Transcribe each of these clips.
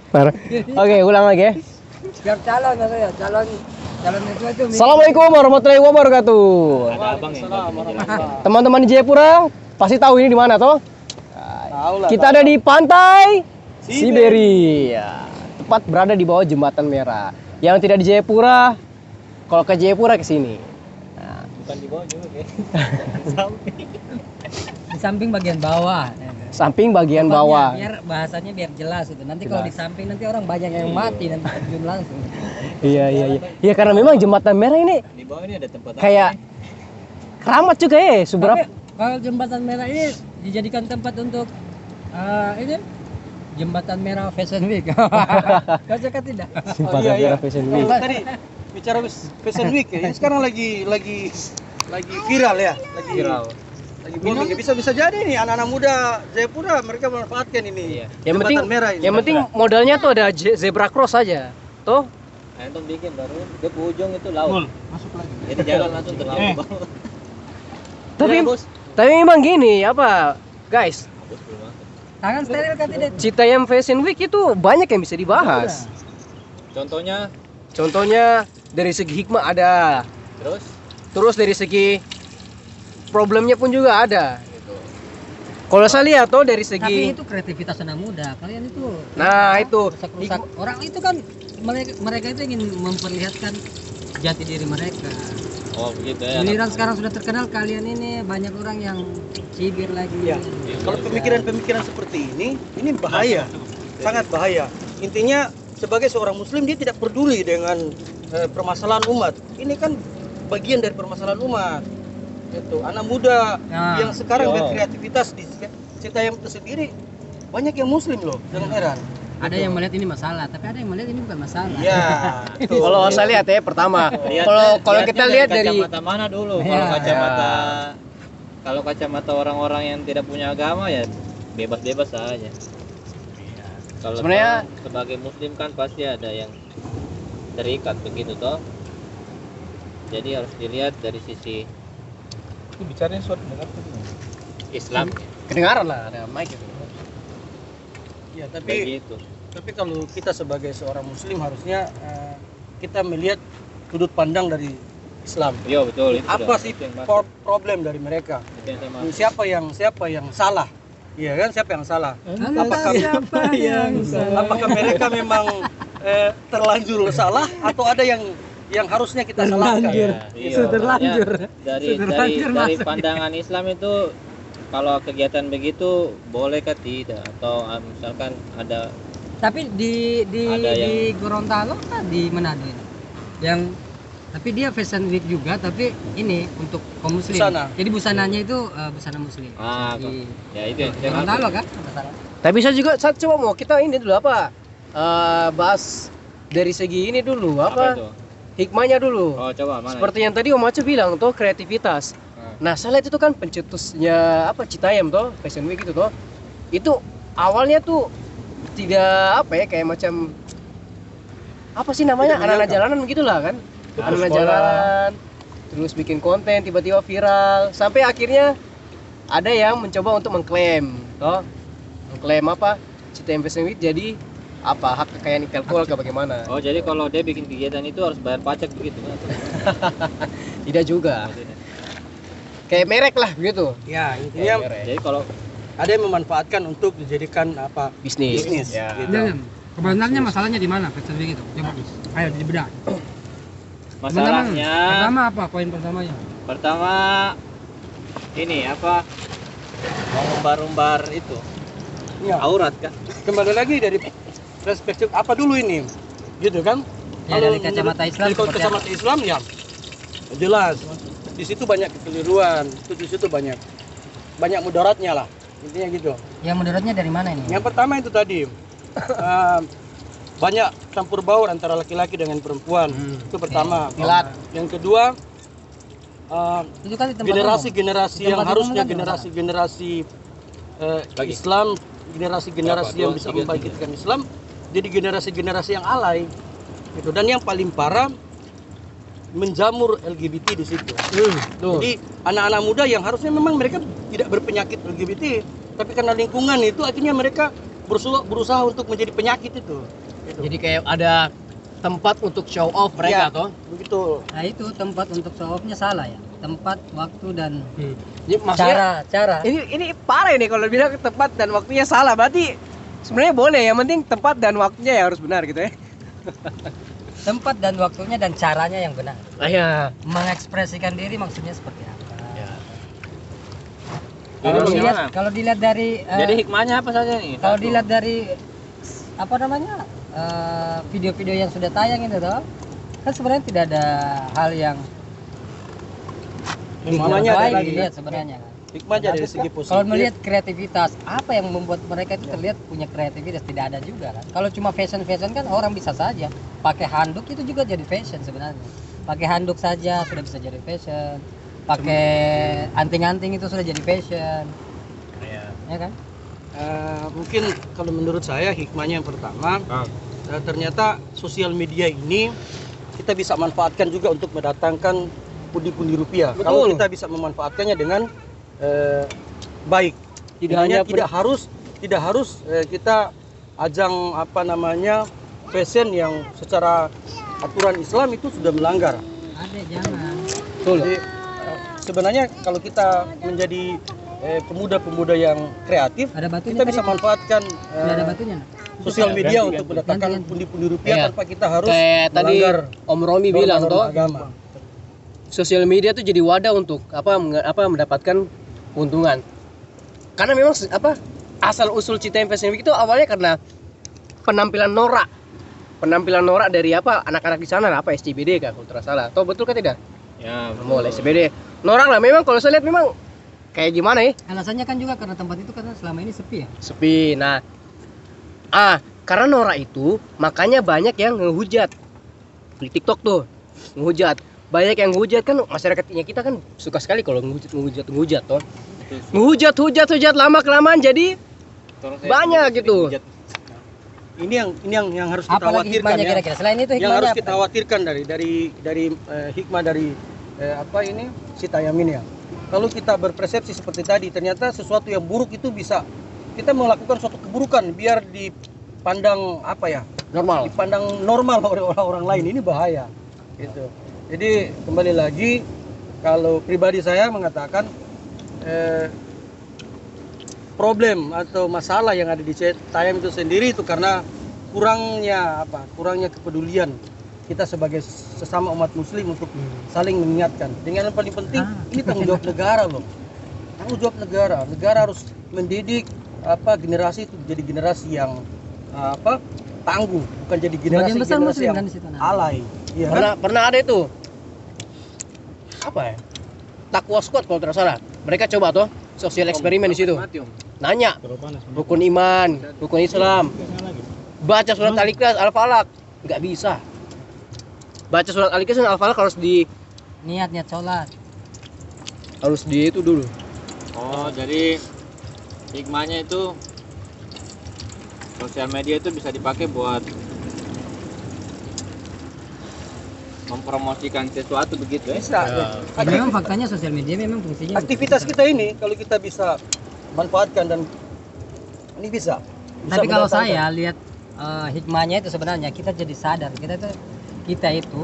Parah. Oke, ulang lagi ya. Biar calon ya, calon itu. Assalamualaikum warahmatullahi wabarakatuh. Ada abang yang Teman-teman di Jayapura pasti tahu ini di mana toh? Kita ada di pantai Siberia. Tepat berada di bawah jembatan merah. Yang tidak di Jayapura, kalau ke Jayapura ke sini. bukan di bawah juga kayak. Di samping bagian bawah. Samping bagian Tempatnya, bawah. Biar bahasanya biar jelas itu. Nanti kalau di samping nanti orang banyak yang mati nanti terjun langsung. Iya. Iya karena memang jembatan merah ini Di bawah ini ada tempat kayak keramat juga ya, seberapa Tapi kalau jembatan merah ini dijadikan tempat untuk ini jembatan merah Fashion Week. Kau suka tidak? jembatan merah Fashion Week. Tadi bicara Fashion Week ya. Ini sekarang lagi viral ya, lagi booming. Bisa jadi nih anak-anak muda Jayapura mereka memanfaatkan ini. Iya. Yang penting jembatan merah ini. yang penting modalnya tuh ada zebra cross aja. Tuh. Antum bikin baru dia ke ujung itu laut. Masuk lagi. Jadi jalan langsung ke laut bawah. Tapi Iya, Bos. tapi memang gini, apa? Guys, Bos belum masuk. Tangan steril kan tidak? Citayam Fashion Week itu banyak yang bisa dibahas. Contohnya Dari segi hikmah ada. terus Terus dari segi problemnya pun juga ada. Kalau saya lihat tuh dari Tapi segi itu kreativitas anak muda. Kalian itu nah itu rusak orang itu kan mereka itu ingin memperlihatkan jati diri mereka. oh begitu ya. Giliran sekarang sudah terkenal, kalian ini banyak orang yang cibir lagi. Ya. Kalau pemikiran-pemikiran seperti ini bahaya, sangat bahaya. Intinya sebagai seorang Muslim dia tidak peduli dengan permasalahan umat. Ini kan bagian dari permasalahan umat. Itu anak muda Nah, yang sekarang yo. berkreativitas di Citayam itu sendiri banyak yang Muslim loh, jangan heran. Ada yang melihat ini masalah, tapi ada yang melihat ini bukan masalah. Ya. betul. kalau saya lihat ya pertama. Lihatnya- Kalau kita lihat dari kacamata mana dulu? Iya. Kalau kacamata orang-orang yang tidak punya agama ya bebas-bebas saja. Kalau Sebenarnya- sebagai muslim kan pasti ada yang terikat begitu toh. Jadi harus dilihat dari sisi Itu bicaranya suatu dengar Islam kedengaran lah ada mic itu. Ya, tapi begitu. kalau kita sebagai seorang Muslim harusnya kita melihat sudut pandang dari Islam. Iya betul itu. Apa sudah. sih Itu yang masuk. problem dari mereka? Itu yang saya maksud. Siapa yang salah? Iya kan, siapa yang salah? Apakah siapa yang salah? Apakah mereka memang terlanjur salah atau ada yang harusnya kita salahkan? Iya, iya. Sudah terlanjur. Makanya Dari Terlanjur masuk. pandangan Islam itu kalau kegiatan begitu boleh kah tidak atau misalkan ada Tapi di Ada di Gorontalo kan di Manado ini. Yang tapi dia Fashion Week juga, tapi ini untuk kaum muslim. Busana. Jadi busananya itu busana muslim. Di ya itu yang saya Gorontalo maksud. kan? Nggak salah. Tapi saya juga saya coba mau kita ini dulu apa? Bahas dari segi ini dulu Apa apa? itu? Hikmahnya dulu. Oh coba mana? Seperti yang tadi Om Aceh bilang tuh kreativitas. Nah, saya lihat itu kan pencetusnya apa Citayam tuh, Fashion Week itu tuh. Itu awalnya tuh tidak apa ya kayak macam apa sih namanya? Tidak Anak-anak menyangka. jalanan begitulah kan. Anak-anak sekolah. jalanan terus bikin konten tiba-tiba viral sampai akhirnya ada yang mencoba untuk mengklaim toh. Mengklaim apa? Citayam Fashion Week jadi apa hak kekayaan intelektual ke bagaimana? Oh jadi kalau dia bikin kegiatan itu harus bayar pajak begitu kan? Tidak juga. Kayak merek lah begitu. Ya, Kayak intinya merek. Jadi kalau ada yang memanfaatkan untuk dijadikan apa? Bisnis. Bisnis. Ya. Gitu. Sebenarnya masalahnya di mana Fashion Week itu? Coba. Ayo dibedah. masalahnya Pertama apa? Poin pertamanya. pertama ini apa? Mau umbar-umbar itu Ya. aurat kan? Kembali lagi dari perspektif apa dulu ini? Gitu kan? Ya, dari kacamata Islam Dari seperti kacamata Islam ya jelas. Di situ banyak kekeliruan, di situ banyak mudaratnya lah. Intinya gitu. Yang menurutnya dari mana ini? Yang pertama itu tadi banyak campur baur antara laki-laki dengan perempuan. Itu pertama. Pilat. Yang kedua Itu kan di tempat generasi-generasi umum. yang Tempat harusnya umum kan generasi-generasi Lagi. Islam, generasi-generasi Berapa? yang Dua, bisa tiga, membangkitkan Islam, jadi generasi-generasi yang alay. Gitu. Dan yang paling parah menjamur LGBT di situ. Tuh. Jadi anak-anak muda yang harusnya memang mereka tidak berpenyakit LGBT, tapi karena lingkungan itu akhirnya mereka berusaha untuk menjadi penyakit itu. Gitu. Jadi kayak ada tempat untuk show off mereka Iya. toh. Begitu. Nah itu tempat untuk show off-nya salah ya. Tempat, waktu dan Jadi maksudnya cara. ini parah nih kalau bilang tempat dan waktunya salah. Berarti sebenarnya boleh, yang penting tempat dan waktunya ya harus benar gitu ya. Tempat dan waktunya dan caranya yang benar. Ya. Mengekspresikan diri maksudnya seperti apa? Ya. Jadi bagaimana? Kalau dilihat dari Jadi hikmahnya apa saja nih? kalau Satu. dilihat dari apa namanya video-video yang sudah tayang itu toh, kan sebenarnya tidak ada hal yang Hikmahnya ada baik lagi. dilihat sebenarnya kan. Hikmahnya dari segi positif. Kalau melihat kreativitas, apa yang membuat mereka itu terlihat punya kreativitas? Tidak ada juga kan. Kalau cuma fashion kan orang bisa saja pakai handuk itu juga jadi fashion sebenarnya. Pakai handuk saja sudah bisa jadi fashion. Pakai anting-anting itu sudah jadi fashion. Ya kan? Mungkin kalau menurut saya hikmahnya yang pertama, ternyata sosial media ini kita bisa manfaatkan juga untuk mendatangkan pundi-pundi rupiah. Betul. Kalau kita bisa memanfaatkannya dengan baik. Tidak Artinya hanya tidak harus kita ajang apa namanya fashion yang secara aturan Islam itu sudah melanggar. Ada jangan. Betul. Jadi sebenarnya kalau kita menjadi pemuda-pemuda yang kreatif, Ada batunya kita tadi. bisa manfaatkan Sudah ada batunya. Nak? sosial media Ganti. untuk mendatangkan Ganti. pundi-pundi rupiah Iya. tanpa kita harus Kayak tadi melanggar Om Romi bilang norma-norma toh, agama. sosial media tuh jadi wadah untuk mendapatkan keuntungan. Karena memang asal usul Citaim Fashion Week itu awalnya karena penampilan norak. Penampilan norak dari anak-anak di sana SCBD kan kalau tidak salah. Atau betul kan tidak? Ya, Boleh SCBD. Norak lah memang kalau saya lihat memang kayak gimana ya? Alasannya kan juga karena tempat itu karena selama ini sepi ya. Sepi. Nah, karena norak itu makanya banyak yang ngehujat di TikTok tuh, ngehujat. Banyak yang ngehujat kan, masyarakatnya kita kan suka sekali kalau ngehujat toh. Ngehujat lama kelamaan jadi banyak gitu. Ini yang harus kita Apalagi khawatirkan hikmahnya ya. kira-kira. Selain itu Yang hikmahnya harus apa? kita khawatirkan dari hikmah dari Citayam ini ya. Kalau kita berpersepsi seperti tadi, ternyata sesuatu yang buruk itu bisa kita melakukan suatu keburukan biar dipandang Normal. dipandang normal oleh orang lain, ini bahaya gitu. Jadi kembali lagi, kalau pribadi saya mengatakan problem atau masalah yang ada di Citayam itu sendiri itu karena kurangnya kepedulian kita sebagai sesama umat muslim untuk saling mengingatkan. Dengan yang paling penting, ini tanggung jawab negara loh. Tanggung jawab negara harus mendidik generasi itu jadi generasi yang tangguh, bukan jadi Sebagian besar generasi muslim yang kan di situ. Nah. alay. Iya kan? Pernah ada itu Takwa Squad kalau tidak salah. Mereka coba toh sosial eksperimen di situ. Nanya rukun iman, rukun Islam. Baca surat Al-Ikhlas, Al-Falaq, nggak bisa. Baca surat Al-Ikhlas dan Al-Falaq harus Niat sholat. itu dulu. Oh, jadi hikmahnya itu sosial media itu bisa dipakai buat mempromosikan sesuatu begitu ya. Bisa. Ya. Ya, memang faktanya sosial media memang fungsinya Aktivitas kita ini kalau kita bisa manfaatkan dan ini bisa Tapi kalau mendatangkan. saya lihat hikmahnya itu sebenarnya kita jadi sadar kita itu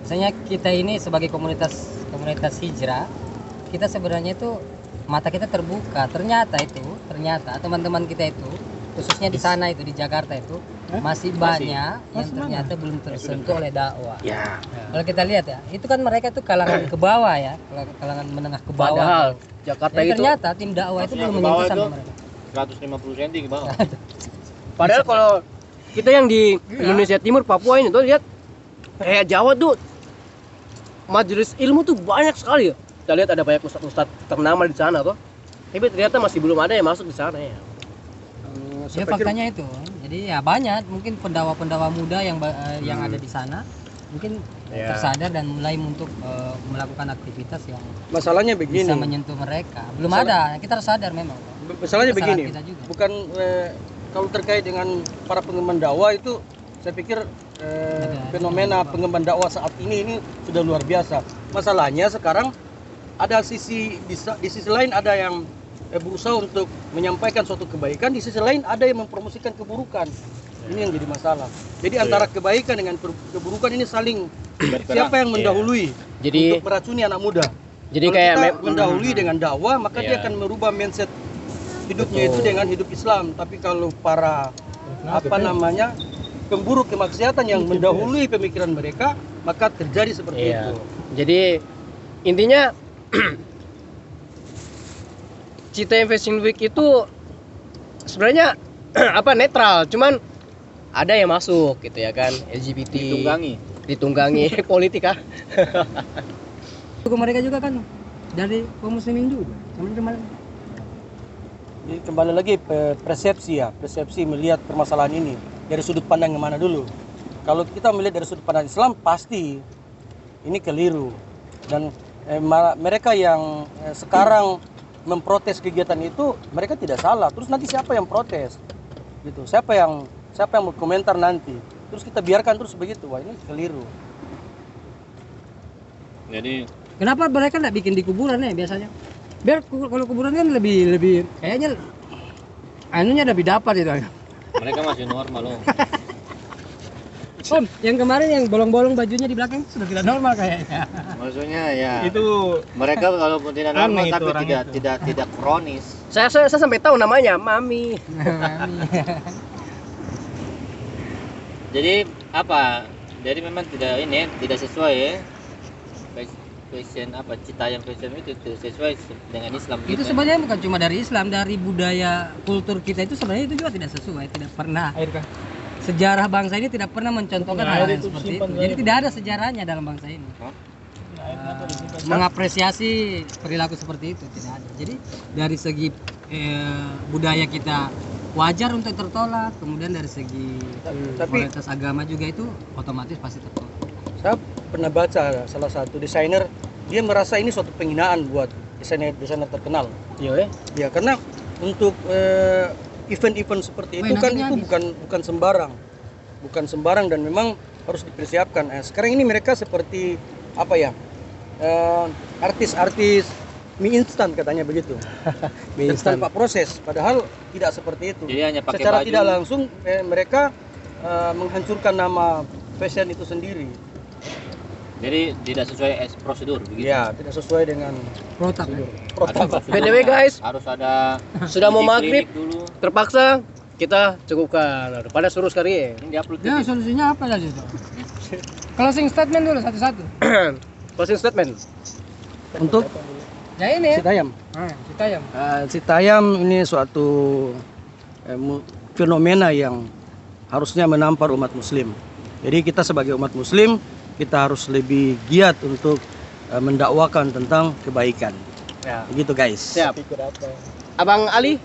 misalnya kita ini sebagai komunitas hijrah, kita sebenarnya itu mata kita terbuka. Ternyata teman-teman kita itu khususnya di sana itu di Jakarta itu masih banyak yang ternyata belum tersentuh oleh dakwah. Ya. Kalau kita lihat ya, itu kan mereka itu kalangan ke bawah ya, kalangan menengah ke bawah. Padahal Jakarta Jadi itu ternyata tim dakwah itu Maksudnya belum ke bawah menyentuh itu? sampai mereka. 150 cm ke bawah. Padahal kalau kita yang di Indonesia Timur, Papua ini tuh lihat kayak Jawa tuh majelis ilmu tuh banyak sekali ya. Kita lihat ada banyak ustadz ternama di sana tuh. Tapi ternyata masih belum ada yang masuk di sana ya. Ya faktanya itu. Jadi ya banyak mungkin pendawa-pendawa muda yang ada di sana mungkin Ya. tersadar dan mulai untuk melakukan aktivitas yang Masalahnya begini. bisa menyentuh mereka. Belum ada, kita harus sadar memang. Masalahnya Kesalahan begini. kita juga. Bukan kalau terkait dengan para pengemban dakwah itu, saya pikir fenomena pengemban dakwah saat ini sudah luar biasa. Masalahnya sekarang ada di sisi lain ada yang berusaha untuk menyampaikan suatu kebaikan, di sisi lain ada yang mempromosikan keburukan. Ini yang jadi masalah. Jadi antara kebaikan dengan keburukan ini saling siapa yang mendahului Jadi untuk meracuni anak muda. jadi Kalau kayak kita mendahului dengan dakwah, maka dia akan merubah mindset hidupnya itu dengan hidup Islam. Tapi kalau para pemburu kemaksiatan yang mendahului pemikiran mereka, maka terjadi seperti Iya. itu. Jadi intinya Citayam Fashion Week itu sebenarnya netral, cuman ada yang masuk gitu ya kan, LGBT ditunggangi politik ah. Itu mereka juga kan dari kaum muslimin juga. Teman-teman. Jadi kembali lagi persepsi melihat permasalahan ini dari sudut pandang yang mana dulu. Kalau kita melihat dari sudut pandang Islam, pasti ini keliru. Dan mereka yang sekarang memprotes kegiatan itu, mereka tidak salah. Terus nanti siapa yang protes? Gitu. Siapa yang mau komentar nanti? Terus kita biarkan terus begitu. Wah, ini keliru. Jadi Kenapa mereka nggak bikin di kuburan ya biasanya? Biar kalau kuburan kan lebih kayaknya anunya lebih dapat itu. mereka masih normal loh. Om, yang kemarin yang bolong-bolong bajunya di belakang sudah tidak normal kayaknya. Maksudnya ya Itu mereka walaupun tidak normal Aneh itu tapi orang tidak kronis. Saya sampai tahu namanya Mami. Jadi apa? Jadi memang tidak sesuai ya. Fashion Citayam Fashion itu tidak sesuai dengan Islam Itu kita. sebenarnya bukan cuma dari Islam, dari budaya kultur kita itu sebenarnya itu juga tidak sesuai, tidak pernah. air kah? Sejarah bangsa ini tidak pernah mencontohkan Air hal yang itu seperti itu. simpan Jadi air. tidak ada sejarahnya dalam bangsa ini. Air kenapa disimpan? Mengapresiasi perilaku seperti itu tidak ada. Jadi dari segi budaya kita wajar untuk tertolak, kemudian dari segi Tapi kualitas agama juga itu otomatis pasti tertolak. saya pernah baca salah satu desainer, dia merasa ini suatu penghinaan buat desainer terkenal. Iya ya. Ya, karena untuk event-event seperti itu Wah, kan nantinya itu bukan sembarang dan memang harus dipersiapkan. Sekarang ini mereka seperti artis-artis mie instan katanya begitu. Mie instan. Tanpa proses, padahal tidak seperti itu. Jadi hanya pakai Secara baju. tidak langsung mereka menghancurkan nama fashion itu sendiri. Jadi tidak sesuai prosedur begitu. Ya, tidak sesuai dengan Protap. protokol. BTW guys, Harus ada sudah mau uji maghrib, klinik dulu. terpaksa kita cukupkan. Pada suruh sekali ya. Ini diupload Ya, solusinya apa tadi itu? Closing statement dulu satu-satu. Closing statement. Untuk Ya ini. Citayam. Citayam. Citayam ini suatu fenomena yang harusnya menampar umat muslim. Jadi kita sebagai umat muslim, kita harus lebih giat untuk mendakwakan tentang kebaikan. Ya. Begitu guys. Siap. Pikir apa? Abang Ali,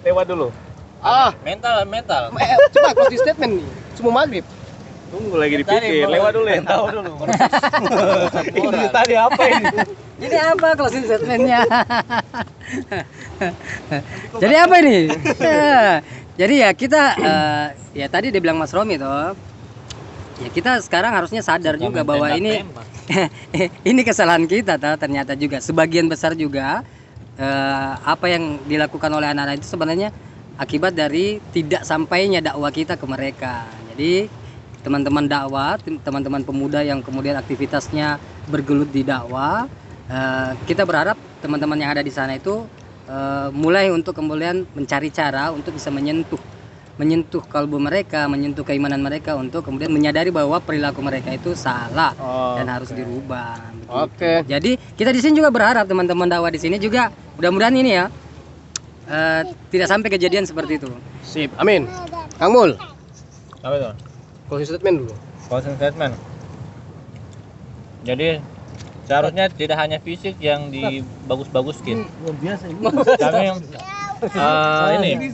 Lewat dulu. mental. cepat closing statement nih. Semua maghrib. Tunggu lagi Tadi dipikir. belum. Lewat dulu ya. Tahu dulu. Ini tadi apa ini? Jadi apa closing statementnya? Jadi apa ini? Jadi ya kita ya tadi dia bilang Mas Romi toh. Ya kita sekarang harusnya sadar juga bahwa ini ini kesalahan kita toh, ternyata juga sebagian besar juga apa yang dilakukan oleh anak-anak itu sebenarnya akibat dari tidak sampainya dakwah kita ke mereka. Jadi teman-teman dakwah, teman-teman pemuda yang kemudian aktivitasnya bergelut di dakwah, kita berharap teman-teman yang ada di sana itu mulai untuk kemudian mencari cara untuk bisa menyentuh kalbu mereka, menyentuh keimanan mereka untuk kemudian menyadari bahwa perilaku mereka itu salah dan harus dirubah. begitu. Oke. Jadi kita di sini juga berharap teman-teman dakwah di sini juga mudah-mudahan ini ya tidak sampai kejadian seperti itu. Sip. Amin. Kang Mul, Apa itu? closing statement dulu. Closing statement. Jadi seharusnya tidak hanya fisik yang dibagus-baguskin. Luar biasa ini. Tapi ini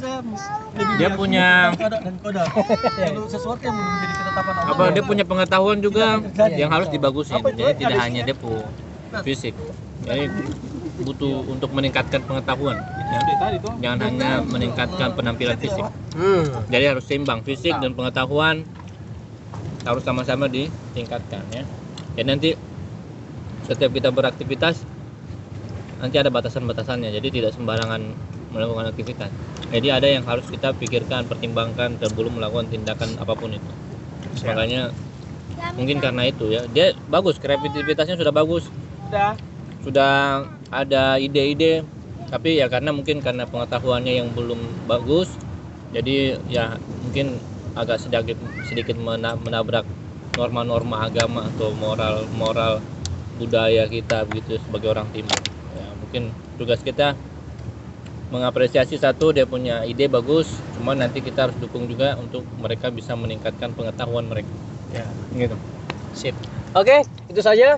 dia punya dan koda. Kalau sesuatu yang menjadi ketetapan Allah. dia punya pengetahuan juga yang harus dibagusin. Jadi tidak hanya dia fisik. Jadi butuh untuk meningkatkan pengetahuan. Ya. Jangan hanya meningkatkan penampilan fisik. Jadi harus seimbang fisik dan pengetahuan harus sama-sama ditingkatkan ya. Dan nanti setiap kita beraktivitas nanti ada batasan-batasannya, jadi tidak sembarangan melakukan aktivitas. Jadi ada yang harus kita pikirkan, pertimbangkan sebelum melakukan tindakan apapun itu. Makanya mungkin karena itu ya, dia bagus, kreativitasnya sudah bagus, sudah ada ide-ide, tapi ya karena pengetahuannya yang belum bagus, jadi ya mungkin agak sedikit menabrak norma-norma agama atau moral budaya kita begitu sebagai orang timur. Ya, mungkin tugas kita mengapresiasi satu, dia punya ide bagus, cuma nanti kita harus dukung juga untuk mereka bisa meningkatkan pengetahuan mereka. Ya. Gitu. Sip. Oke, itu saja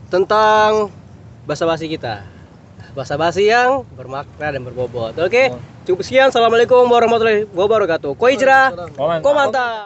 tentang basa-basi kita. Basa-basi yang bermakna dan berbobot. Oke, cukup sekian. Assalamualaikum warahmatullahi wabarakatuh. Ko Hijrah, ko mantap.